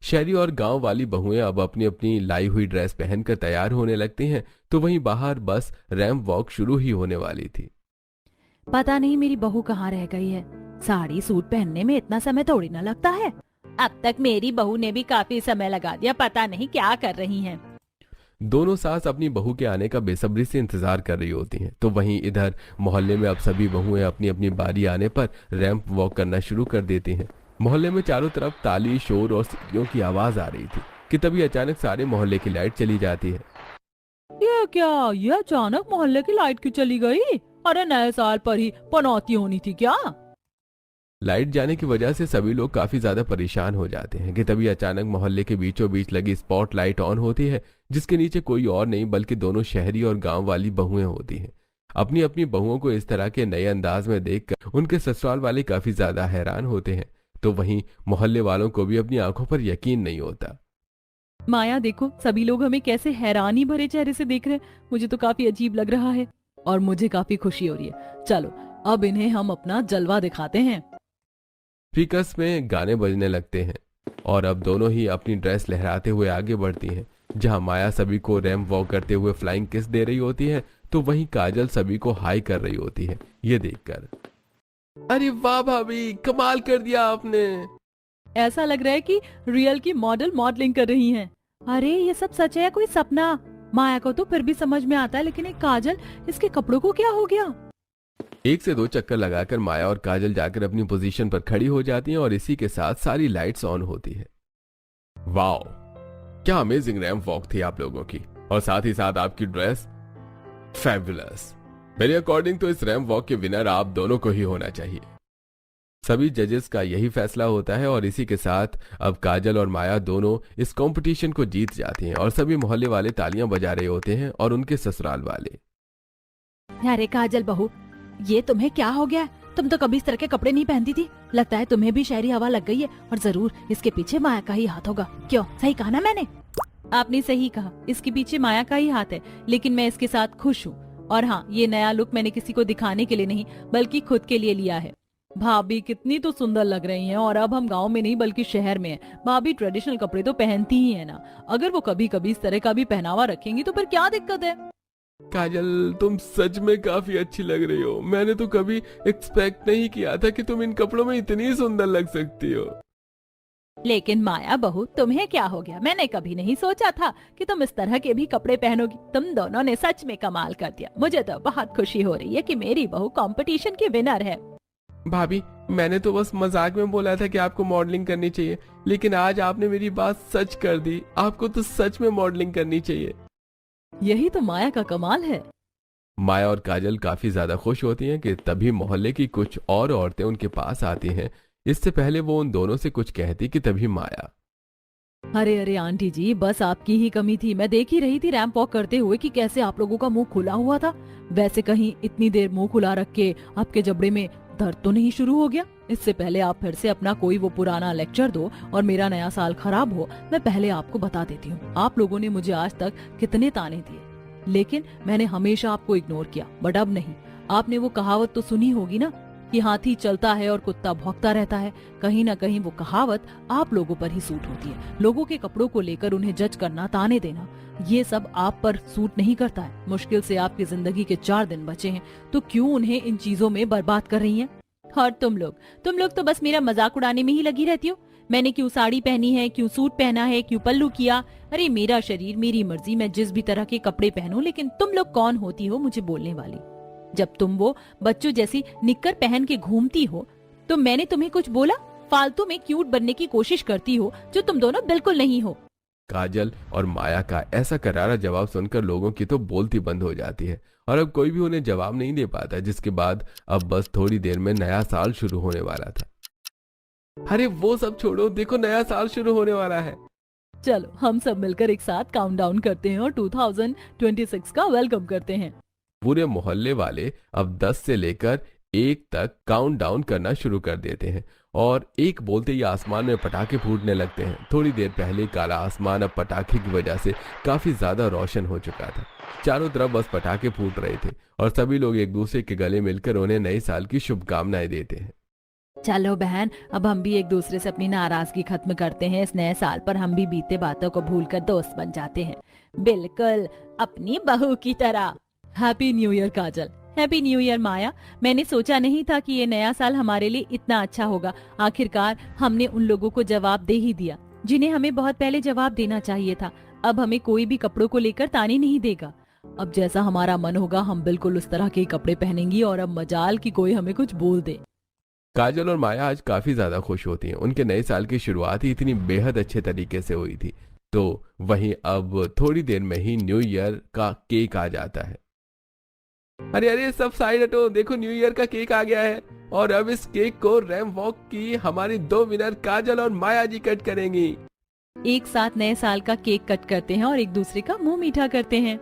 शहरी और गांव वाली बहुएं अब अपनी अपनी लाई हुई ड्रेस पहनकर तैयार होने लगती हैं, तो वहीं बाहर बस रैंप वॉक शुरू ही होने वाली थी। पता नहीं मेरी बहू कहाँ रह गई है। साड़ी सूट पहनने में इतना समय थोड़ी ना लगता है। अब तक मेरी बहू ने भी काफी समय लगा दिया, पता नहीं क्या कर रही हैं। दोनों सास अपनी बहू के आने का बेसब्री से इंतजार कर रही होती हैं। तो वहीं इधर मोहल्ले में अब सभी बहुएं अपनी अपनी बारी आने पर रैंप वॉक करना शुरू कर देती हैं। मोहल्ले में चारों तरफ ताली, शोर और सीटियों की आवाज आ रही थी कि तभी अचानक सारे मोहल्ले की लाइट चली जाती है। ये क्या, ये अचानक मोहल्ले की लाइट क्यों चली गई? अरे नए साल पर ही पनौती होनी थी क्या? लाइट जाने की वजह से सभी लोग काफी ज्यादा परेशान हो जाते हैं कि तभी अचानक मोहल्ले के बीचों बीच लगी स्पॉट लाइट ऑन होती है, जिसके नीचे कोई और नहीं बल्कि दोनों शहरी और गांव वाली बहुएं होती हैं। अपनी अपनी बहुओं को इस तरह के नए अंदाज में देखकर उनके ससुराल वाले काफी ज्यादा हैरान होते हैं। तो वहीं मोहल्ले वालों को भी अपनी आंखों पर यकीन नहीं होता। माया देखो, सभी लोग हमें कैसे हैरानी भरे चेहरे से देख रहे हैं। मुझे तो काफी अजीब लग रहा है और मुझे काफी खुशी हो रही है। चलो अब इन्हें हम अपना जलवा दिखाते हैं। स्पीकर्स में गाने बजने लगते हैं और अब दोनों ही अपनी ड्रेस लहराते हुए आगे बढ़ती हैं। जहां माया सभी को रैंप वॉक करते हुए फ्लाइंग किस दे रही होती है, तो वहीं काजल सभी को हाई कर रही होती है। ये देखकर अरे वाह भाभी, कमाल कर दिया आपने। ऐसा लग रहा है कि रियल की मॉडल मॉडलिंग कर रही हैं। अरे ये सब सच है या कोई सपना? माया को तो फिर भी समझ में आता है, लेकिन एक काजल, इसके कपड़ों को क्या हो गया? एक से दो चक्कर लगाकर माया और काजल जाकर अपनी पोजीशन पर खड़ी हो जाती हैं और इसी के साथ सारी लाइट्स ऑन होती है। वाओ, क्या अमेजिंग रैंप वॉक थी आप लोगों की, और साथ ही साथ आपकी ड्रेस फैबुलस। मेरे अकॉर्डिंग तो इस रैंप वॉक के विनर आप दोनों को ही होना चाहिए। सभी जजेस का यही फैसला होता है और इसी के साथ अब काजल और माया दोनों इस कंपटीशन को जीत जाती हैं और सभी मोहल्ले वाले तालियां बजा रहे होते हैं और उनके ससुराल वाले। अरे काजल बहू, ये तुम्हें क्या हो गया? तुम तो कभी इस तरह के कपड़े नहीं पहनती थी। लगता है तुम्हें भी शहरी हवा लग गई है, और जरूर इसके पीछे माया का ही हाथ होगा। क्यों, सही कहा ना मैंने? आपने सही कहा, इसके पीछे माया का ही हाथ है, लेकिन मैं इसके साथ खुश हूँ। और हाँ, ये नया लुक मैंने किसी को दिखाने के लिए नहीं बल्कि खुद के लिए लिया है। भाभी कितनी तो सुंदर लग रही हैं, और अब हम गांव में नहीं बल्कि शहर में हैं। भाभी ट्रेडिशनल कपड़े तो पहनती ही है ना। अगर वो कभी कभी इस तरह का भी पहनावा रखेंगी तो फिर क्या दिक्कत है? काजल, तुम सच में काफी अच्छी लग रही हो। मैंने तो कभी एक्सपेक्ट नहीं किया था कि तुम इन कपड़ों में इतनी सुंदर लग सकती हो। लेकिन माया बहू, तुम्हें क्या हो गया? मैंने कभी नहीं सोचा था कि तुम इस तरह के भी कपड़े पहनोगी। तुम दोनों ने सच में कमाल कर दिया। मुझे तो बहुत खुशी हो रही है कि मेरी बहू कंपटीशन की विनर है। भाभी, मैंने तो बस मजाक में बोला था कि आपको मॉडलिंग करनी चाहिए, लेकिन आज आपने मेरी बात सच कर दी। आपको तो सच में मॉडलिंग करनी चाहिए। यही तो माया का कमाल है। माया और काजल काफी ज्यादा खुश होती हैं कि तभी मोहल्ले की कुछ और औरतें उनके पास आती हैं। इससे पहले वो उन दोनों से कुछ कहती कि तभी माया, अरे अरे आंटी जी, बस आपकी ही कमी थी। मैं देख ही रही थी रैंप वॉक करते हुए कि कैसे आप लोगों का मुंह खुला हुआ था। वैसे कहीं इतनी देर मुंह खुला रख के आपके जबड़े में दर्द तो नहीं शुरू हो गया? इससे पहले आप फिर से अपना कोई वो पुराना लेक्चर दो और मेरा नया साल खराब हो, मैं पहले आपको बता देती हूँ। आप लोगों ने मुझे आज तक कितने ताने दिए, लेकिन मैंने हमेशा आपको इग्नोर किया। बट अब नहीं। आपने वो कहावत तो सुनी होगी ना कि हाथी चलता है और कुत्ता भौंकता रहता है। कहीं ना कहीं वो कहावत आप लोगों पर ही सूट होती है। लोगों के कपड़ों को लेकर उन्हें जज करना, ताने देना, ये सब आप पर सूट नहीं करता है। मुश्किल से आपकी जिंदगी के 4 दिन बचे हैं, तो क्यों उन्हें इन चीजों में बर्बाद कर रही हैं? और तुम लोग तो बस मेरा मजाक उड़ाने में ही लगी रहती हो। मैंने क्यों साड़ी पहनी है, क्यों सूट पहना है, क्यों पल्लू किया? अरे मेरा शरीर, मेरी मर्जी, मैं जिस भी तरह के कपड़े पहनूं। लेकिन तुम लोग कौन होती हो मुझे बोलने वाली? जब तुम वो बच्चों जैसी निक्कर पहन के घूमती हो तो मैंने तुम्हें कुछ बोला? फालतू में क्यूट बनने की कोशिश करती हो, जो तुम दोनों बिल्कुल नहीं हो। काजल और माया का ऐसा करारा जवाब सुनकर लोगों की तो बोलती बंद हो जाती है और अब कोई भी उन्हें जवाब नहीं दे पाता, जिसके बाद अब बस थोड़ी देर में नया साल शुरू होने वाला था। अरे वो सब छोड़ो, देखो नया साल शुरू होने वाला है। चलो हम सब मिलकर एक साथ काउंटडाउन करते हैं और 2026 का वेलकम करते हैं। पूरे मोहल्ले वाले अब 10 से लेकर 1 तक काउंटडाउन करना शुरू कर देते हैं और 1 बोलते ही आसमान में पटाखे फूटने लगते हैं। थोड़ी देर पहले काला आसमान अब पटाखे की वजह से काफी ज्यादा रोशन हो चुका था। चारों तरफ बस पटाखे फूट रहे थे और सभी लोग एक दूसरे के गले मिलकर उन्हें नए साल की शुभकामनाएं देते हैं। चलो बहन, अब हम भी एक दूसरे से अपनी नाराजगी खत्म करते हैं। इस नए साल पर हम भी बीते बातों को भूलकर दोस्त बन जाते हैं, बिल्कुल अपनी बहू की तरह। हैप्पी न्यू ईयर काजल। हैप्पी न्यू ईयर माया। मैंने सोचा नहीं था कि ये नया साल हमारे लिए इतना अच्छा होगा। आखिरकार हमने उन लोगों को जवाब दे ही दिया जिन्हें हमें बहुत पहले जवाब देना चाहिए था। अब हमें कोई भी कपड़ों को लेकर ताने नहीं देगा। अब जैसा हमारा मन होगा हम बिल्कुल उस तरह के कपड़े पहनेंगी, और अब मजाल कि कोई हमें कुछ बोल दे। काजल और माया आज काफी ज्यादा खुश होती हैं। उनके नए साल की शुरुआत ही इतनी बेहद अच्छे तरीके से हुई थी। तो वहीं अब थोड़ी देर में ही न्यू ईयर का केक आ जाता है। अरे अरे सब साइड हटो, देखो न्यू ईयर का केक आ गया है। और अब इस केक को रैंप वॉक की हमारी 2 विनर काजल और माया जी कट करेंगी। एक साथ नए साल का केक कट करते हैं और एक दूसरे का मुंह मीठा करते हैं।